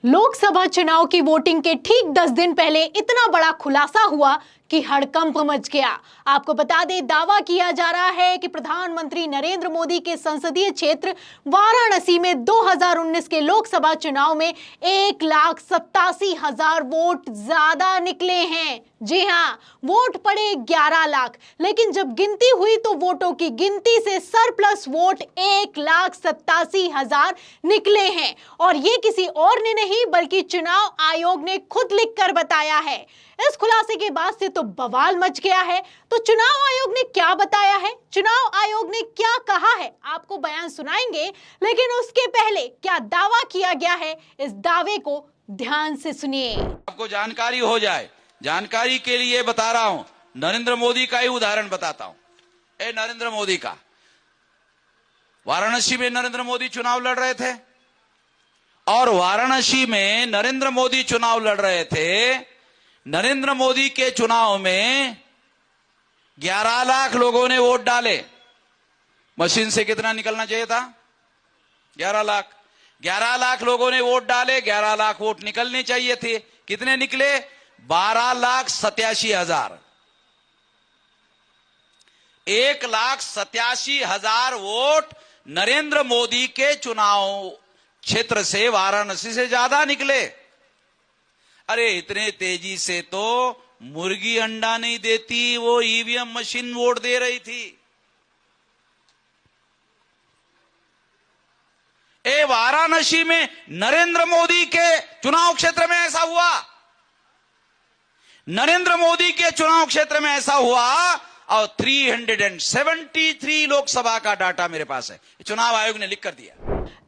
लोकसभा चुनाव की वोटिंग के ठीक 10 दिन पहले इतना बड़ा खुलासा हुआ कि हड़कंप मच गया। आपको बता दें, दावा किया जा रहा है कि प्रधानमंत्री नरेंद्र मोदी के संसदीय क्षेत्र वाराणसी में 2019 के लोकसभा चुनाव में 1,87,000 वोट ज्यादा निकले हैं। जी हां, वोट पड़े 11 लाख, लेकिन जब गिनती हुई तो वोटों की गिनती से सरप्लस वोट 1,87,000 निकले हैं। और ये किसी और ने नहीं बल्कि चुनाव आयोग ने खुद लिखकर बताया है। इस खुलासे के बाद से तो बवाल मच गया है। तो चुनाव आयोग ने क्या बताया है, चुनाव आयोग ने क्या कहा है, आपको बयान सुनाएंगे। लेकिन उसके पहले क्या दावा किया गया है, इस दावे को ध्यान से सुनिए। आपको जानकारी हो जाए, जानकारी के लिए बता रहा हूं। नरेंद्र मोदी का ही उदाहरण बताता हूं। नरेंद्र मोदी का, वाराणसी में नरेंद्र मोदी चुनाव लड़ रहे थे और वाराणसी में नरेंद्र मोदी चुनाव लड़ रहे थे। नरेंद्र मोदी के चुनाव में 11 लाख लोगों ने वोट डाले। मशीन से कितना निकलना चाहिए था? 11 लाख। 11 लाख लोगों ने वोट डाले, 11 लाख वोट निकलने चाहिए थे। कितने निकले? 12,87,000। 1,87,000 वोट नरेंद्र मोदी के चुनाव क्षेत्र से, वाराणसी से ज्यादा निकले। अरे इतने तेजी से तो मुर्गी अंडा नहीं देती, वो ईवीएम मशीन वोट दे रही थी। वाराणसी में नरेंद्र मोदी के चुनाव क्षेत्र में ऐसा हुआ। नरेंद्र मोदी के चुनाव क्षेत्र में ऐसा हुआ और 373 लोकसभा का डाटा मेरे पास है, चुनाव आयोग ने लिख कर दिया।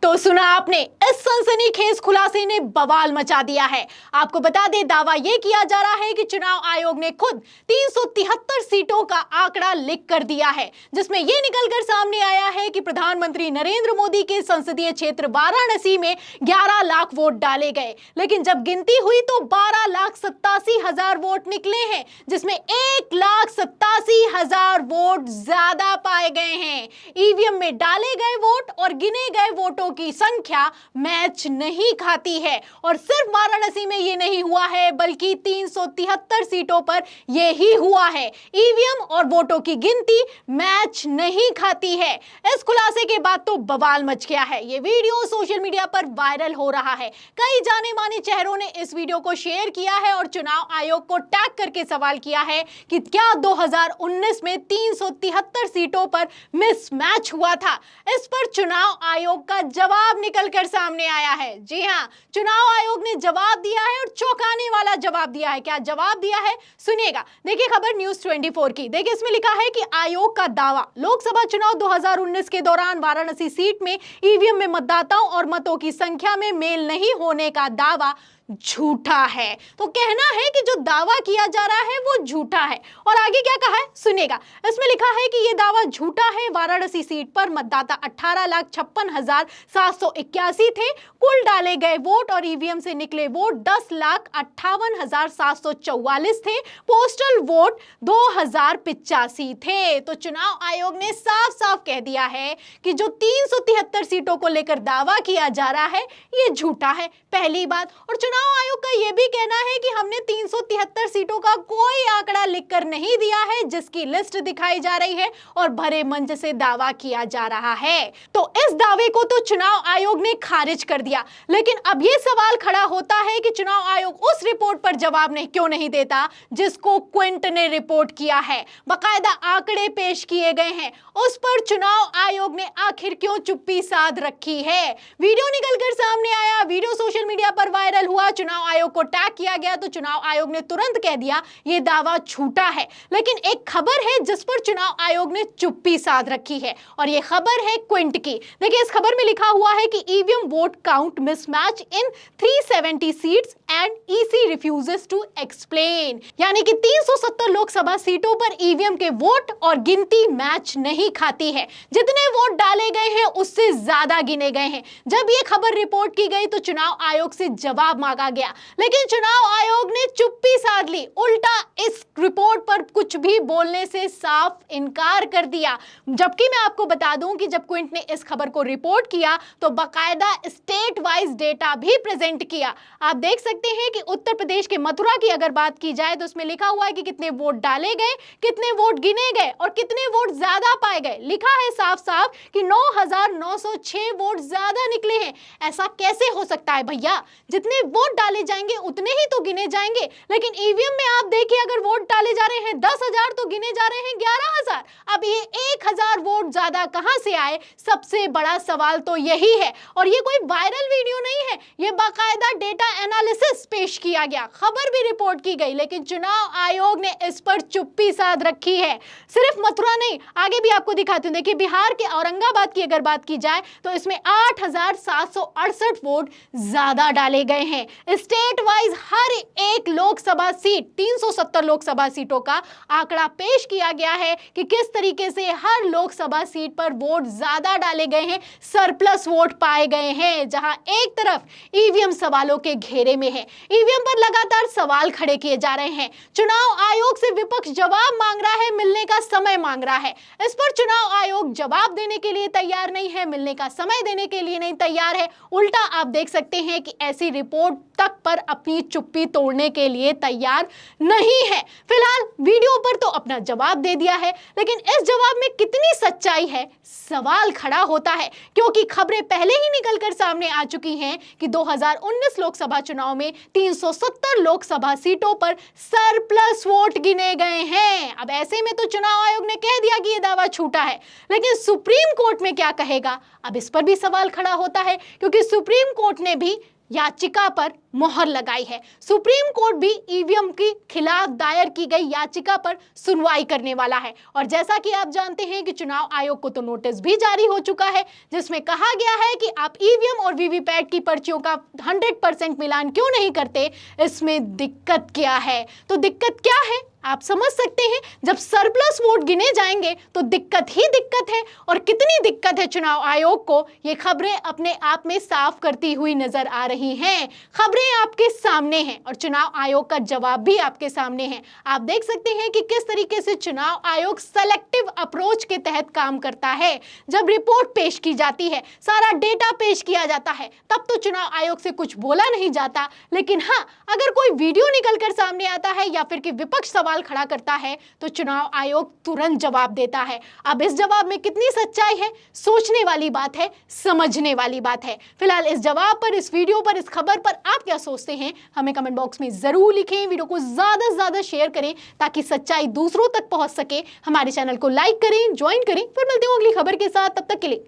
तो सुना आपने, इस सनसनीखेज खुलासे ने बवाल मचा दिया है। आपको बता दें, दावा यह किया जा रहा है कि चुनाव आयोग ने खुद 373 सीटों का आंकड़ा लिख कर दिया है, जिसमें यह निकलकर सामने आया है कि प्रधानमंत्री नरेंद्र मोदी के संसदीय क्षेत्र वाराणसी में 11 लाख वोट डाले गए, लेकिन जब गिनती हुई तो 12,87,000 वोट निकले हैं, जिसमें 1,87,000 वोट ज्यादा पाए गए हैं। ईवीएम में डाले गए वोट और गिने गए वोटों की संख्या मैच नहीं खाती है। और सिर्फ वाराणसी में यह नहीं हुआ है, बल्कि 373 सीटों पर यही हुआ है। ईवीएम और वोटों की गिनती मैच नहीं खाती है। इस खुलासे के बाद तो बवाल मच गया है। यह वीडियो सोशल मीडिया पर वायरल हो रहा है। कई जाने माने चेहरों ने इस वीडियो को शेयर किया है और चुनाव आयोग को टैग करके सवाल किया है कि क्या 2019 में 373 सीटों पर मिसमैच हुआ था। इस पर चुनाव आयोग का जवाब निकलकर सामने आया है। जी हां, चुनाव आयोग ने जवाब दिया है और चौंकाने वाला जवाब दिया है। क्या जवाब दिया है, सुनिएगा। देखिए खबर न्यूज़ 24 की। देखिए इसमें लिखा है कि आयोग का दावा, लोकसभा चुनाव 2019 के दौरान वाराणसी सीट में ईवीएम में मतदाताओं और मतों की संख्या में मेल नहीं होने का दावा झूठा है। तो कहना है कि जो दावा किया जा रहा है वो झूठा है। और आगे क्या कहा है, सुनेगा। इसमें लिखा है कि यह दावा झूठा है। वाराणसी सीट पर मतदाता 18,56,781 थे। कुल डाले गए वोट और ईवीएम से निकले वोट 10,58,744 थे। पोस्टल वोट 2,085 थे। तो चुनाव आयोग ने साफ साफ कह दिया है कि जो 373 सीटों को लेकर दावा किया जा रहा है यह झूठा है, पहली बात। और चुनाव आयोग का यह भी कहना है कि हमने 373 सीटों का कोई आंकड़ा लिखकर नहीं दिया है, जिसकी लिस्ट दिखाई जा रही है और भरे मंच से दावा किया जा रहा है। तो इस दावे को तो चुनाव आयोग ने खारिज कर दिया। लेकिन अब यह सवाल खड़ा होता है कि चुनाव आयोग उस रिपोर्ट पर जवाब क्यों नहीं देता जिसको क्विंट ने रिपोर्ट किया है। बाकायदा आंकड़े पेश किए गए हैं, उस पर चुनाव आयोग ने आखिर क्यों चुप्पी साध रखी है। वीडियो निकलकर सामने आया, वीडियो सोशल मीडिया पर वायरल हुआ, चुनाव आयोग को टैग किया गया तो चुनाव आयोग ने तुरंत कह दिया यह दावा झूठा है। लेकिन एक खबर है जिस पर चुनाव आयोग ने चुप्पी साध रखी है और यह खबर है क्विंट की। देखिए इस खबर में लिखा हुआ है कि EVM vote count mismatch in 370 seats and EC refuses to explain. यानी कि 370 लोकसभा सीटों पर ईवीएम के वोट और गिनती मैच नहीं खाती है। जितने वोट डाले गए हैं उससे ज्यादा गिने गए हैं। जब यह खबर रिपोर्ट की गई तो चुनाव आयोग से जवाब भागा गया। लेकिन चुनाव आयोग ने चुप्पी साध ली, उल्टा इस रिपोर्ट पर कुछ भी बोलने से साफ इनकार कर दिया। जबकि मैं आपको बता दूं कि जब क्विंट ने इस खबर को रिपोर्ट किया तो बाकायदा स्टेट वाइज डेटा भी प्रेजेंट किया। आप देख सकते हैं कि उत्तर प्रदेश के मथुरा की अगर बात की जाए तो उसमें लिखा हुआ है कि कितने वोट डाले गए, कितने वोट गिने गए और कितने वोट ज्यादा पाए गए। लिखा है साफ साफ कि 9,906 वोट ज्यादा निकले हैं। ऐसा कैसे हो सकता है भैया? जितने वोट डाले जाएंगे उतने ही तो गिने जाएंगे, लेकिन ईवीएम में आप देखिए अगर वोट डाले जा रहे हैं 10,000 तो गिने जा रहे हैं 11,000। अब ये 1,000 वोट ज्यादा कहां से आए? सबसे बड़ा सवाल तो यही है। और ये कोई वायरल वीडियो नहीं है, ये बाकायदा डेटा एनालिसिस पेश किया गया, खबर भी रिपोर्ट की गई, लेकिन चुनाव आयोग ने इस पर चुप्पी साध रखी है। सिर्फ मथुरा नहीं, आगे भी आपको दिखाती हूं। देखिए बिहार के औरंगाबाद की अगर बात की जाए तो इसमें 8,768 वोट ज्यादा डाले गए हैं। स्टेट वाइज हर एक लोकसभा सीट 370 लोकसभा सीटों का आंकड़ा पेश किया गया है कि किस तरीके से हर लोकसभा सीट पर वोट ज्यादा डाले गए हैं, सरप्लस वोट पाए गए हैं। जहां एक तरफ ईवीएम सवालों के घेरे में है, ईवीएम पर लगातार सवाल खड़े किए जा रहे हैं। चुनाव आयोग से विपक्ष जवाब मांग रहा है, मिलने का समय मांग रहा है। इस पर चुनाव आयोग जवाब देने के लिए तैयार नहीं है, मिलने का समय देने के लिए नहीं तैयार है। उल्टा आप देख सकते हैं कि ऐसी रिपोर्ट तक पर अपनी चुप्पी तोड़ने के लिए तैयार नहीं है। फिलहाल वीडियो पर तो अपना जवाब दे दिया है, लेकिन इस जवाब में कितनी सच्चाई है सवाल खड़ा होता है, क्योंकि खबरें पहले ही निकलकर सामने आ चुकी हैं कि 2019 लोकसभा चुनाव में 370 लोकसभा सीटों पर सरप्लस वोट गिने गए हैं। अब ऐसे में तो चुनाव आयोग ने कह दिया कि यह दावा झूठा है, लेकिन सुप्रीम कोर्ट में क्या कहेगा? अब इस पर भी सवाल खड़ा होता है, क्योंकि सुप्रीम कोर्ट ने भी याचिका पर मोहर लगाई है। सुप्रीम कोर्ट भी ईवीएम के खिलाफ दायर की गई याचिका पर सुनवाई करने वाला है। और जैसा कि आप जानते हैं कि चुनाव आयोग को तो नोटिस भी जारी हो चुका है, जिसमें कहा गया है कि आप ईवीएम और वीवीपैट की पर्चियों का 100% मिलान क्यों नहीं करते, इसमें दिक्कत क्या है। तो दिक्कत क्या है आप समझ सकते हैं। जब सरप्लस वोट गिने जाएंगे तो दिक्कत ही दिक्कत है, और कितनी दिक्कत है चुनाव आयोग को, ये खबरें अपने आप में साफ करती हुई नजर आ रही हैं। खबरें आपके सामने हैं और चुनाव आयोग का जवाब भी आपके सामने है। आप देख सकते हैं कि किस तरीके से चुनाव आयोग सेलेक्टिव अप्रोच के तहत काम करता है। जब रिपोर्ट पेश की जाती है, सारा डेटा पेश किया जाता है, तब तो चुनाव आयोग से कुछ बोला नहीं जाता। लेकिन हाँ, अगर कोई वीडियो निकलकर सामने आता है या फिर कि विपक्ष सवाल खड़ा करता है तो चुनाव आयोग तुरंत जवाब देता है। अब इस जवाब में कितनी सच्चाई है, सोचने वाली बात है, समझने वाली बात है। फिलहाल इस जवाब पर, इस वीडियो पर, इस खबर पर आप क्या सोचते हैं, हमें कमेंट बॉक्स में जरूर लिखें। वीडियो को ज्यादा से ज्यादा शेयर करें ताकि सच्चाई दूसरों तक पहुंच सके। हमारे चैनल को लाइक करें, ज्वाइन करें। फिर मिलते हैं अगली खबर के साथ, तब तक के लिए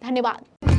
धन्यवाद।